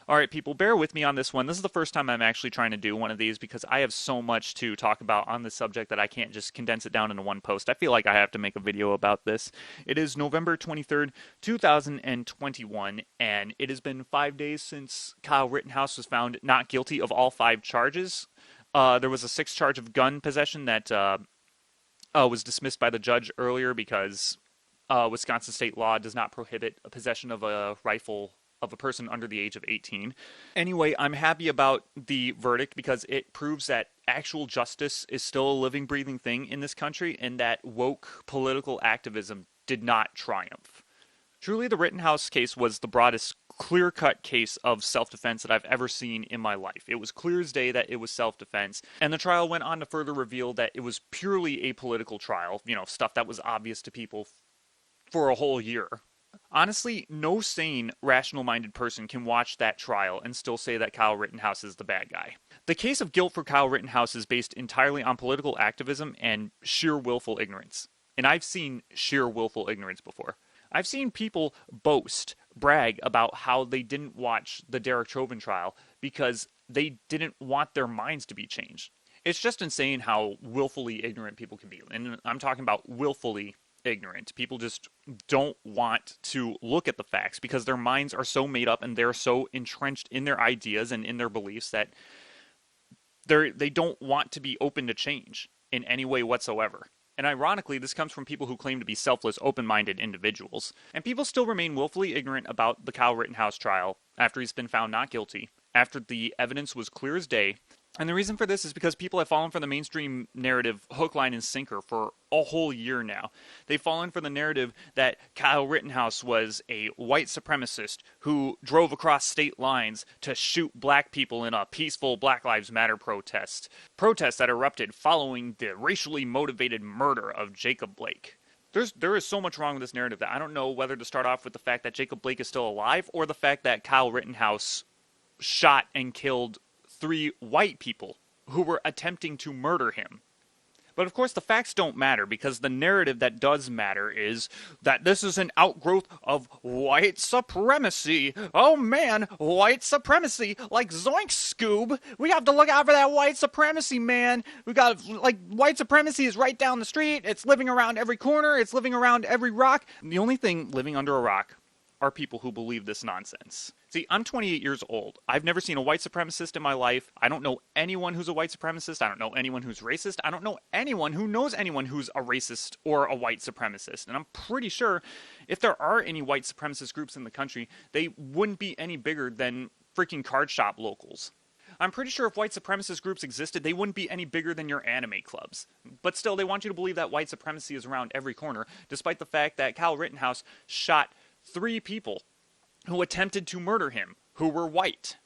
Alright, people, bear with me on this one. This is the first time I'm actually trying to do one of these because I have so much to talk about on this subject that I can't just condense it down into one post. I feel like I have to make a video about this. It is November 23rd, 2021, and it has been 5 days since Kyle Rittenhouse was found not guilty of all 5 charges. There was a sixth charge of gun possession that was dismissed by the judge earlier because Wisconsin state law does not prohibit a possession of a rifle of a person under the age of 18. Anyway, I'm happy about the verdict because it proves that actual justice is still a living, breathing thing in this country and that woke political activism did not triumph. Truly, the Rittenhouse case was the broadest, clear-cut case of self-defense that I've ever seen in my life. It was clear as day that it was self-defense, and the trial went on to further reveal that it was purely a political trial, stuff that was obvious to people for a whole year. Honestly, no sane, rational-minded person can watch that trial and still say that Kyle Rittenhouse is the bad guy. The case of guilt for Kyle Rittenhouse is based entirely on political activism and sheer willful ignorance. And I've seen sheer willful ignorance before. I've seen people brag about how they didn't watch the Derek Chauvin trial because they didn't want their minds to be changed. It's just insane how willfully ignorant people can be. And I'm talking about willfully ignorant. People just don't want to look at the facts because their minds are so made up and they're so entrenched in their ideas and in their beliefs that they don't want to be open to change in any way whatsoever. And ironically, this comes from people who claim to be selfless, open-minded individuals. And people still remain willfully ignorant about the Kyle Rittenhouse trial after he's been found not guilty, after the evidence was clear as day. And the reason for this is because people have fallen for the mainstream narrative hook, line, and sinker for a whole year now. They've fallen for the narrative that Kyle Rittenhouse was a white supremacist who drove across state lines to shoot black people in a peaceful Black Lives Matter protest that erupted following the racially motivated murder of Jacob Blake. There is so much wrong with this narrative that I don't know whether to start off with the fact that Jacob Blake is still alive or the fact that Kyle Rittenhouse shot and killed 3 white people who were attempting to murder him. But of course the facts don't matter because the narrative that does matter is that this is an outgrowth of white supremacy. Oh man, white supremacy. Like zoink, Scoob. We have to look out for that white supremacy, man. White supremacy is right down the street. It's living around every corner. It's living around every rock. The only thing living under a rock are people who believe this nonsense. See, I'm 28 years old. I've never seen a white supremacist in my life. I don't know anyone who's a white supremacist. I don't know anyone who's racist. I don't know anyone who knows anyone who's a racist or a white supremacist. And I'm pretty sure if there are any white supremacist groups in the country, they wouldn't be any bigger than freaking card shop locals. I'm pretty sure if white supremacist groups existed, they wouldn't be any bigger than your anime clubs. But still, they want you to believe that white supremacy is around every corner, despite the fact that Kyle Rittenhouse shot 3 people who attempted to murder him, who were white.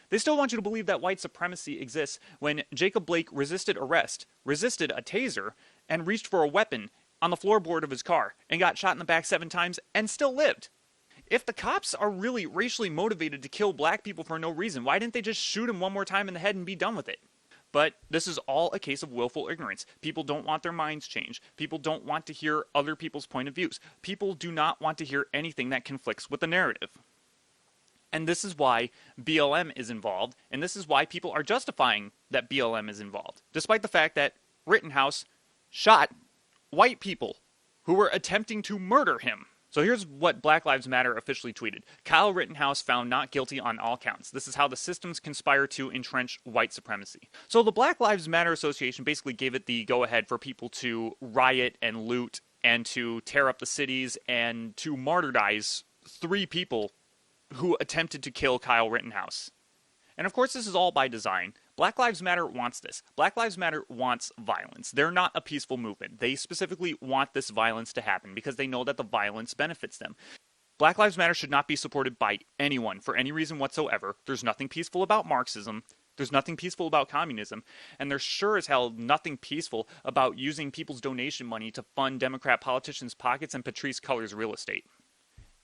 They still want you to believe that white supremacy exists when Jacob Blake resisted arrest, resisted a taser, and reached for a weapon on the floorboard of his car and got shot in the back 7 times and still lived. If the cops are really racially motivated to kill black people for no reason, why didn't they just shoot him one more time in the head and be done with it? But this is all a case of willful ignorance. People don't want their minds changed. People don't want to hear other people's point of views. People do not want to hear anything that conflicts with the narrative. And this is why BLM is involved, and this is why people are justifying that BLM is involved, despite the fact that Rittenhouse shot white people who were attempting to murder him. So here's what Black Lives Matter officially tweeted. Kyle Rittenhouse found not guilty on all counts. This is how the systems conspire to entrench white supremacy. So the Black Lives Matter Association basically gave it the go-ahead for people to riot and loot and to tear up the cities and to martyrize 3 people who attempted to kill Kyle Rittenhouse. And of course this is all by design. Black Lives Matter wants this. Black Lives Matter wants violence. They're not a peaceful movement. They specifically want this violence to happen because they know that the violence benefits them. Black Lives Matter should not be supported by anyone for any reason whatsoever. There's nothing peaceful about Marxism. There's nothing peaceful about communism. And there's sure as hell nothing peaceful about using people's donation money to fund Democrat politicians' pockets and Patrisse Cullors' real estate.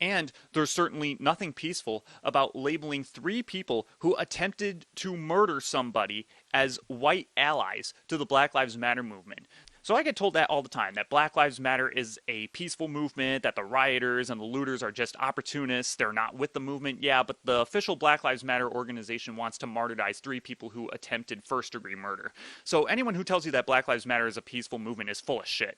And there's certainly nothing peaceful about labeling 3 people who attempted to murder somebody as white allies to the Black Lives Matter movement. So I get told that all the time, that Black Lives Matter is a peaceful movement, that the rioters and the looters are just opportunists, they're not with the movement. Yeah, but the official Black Lives Matter organization wants to martyrize 3 people who attempted first-degree murder. So anyone who tells you that Black Lives Matter is a peaceful movement is full of shit.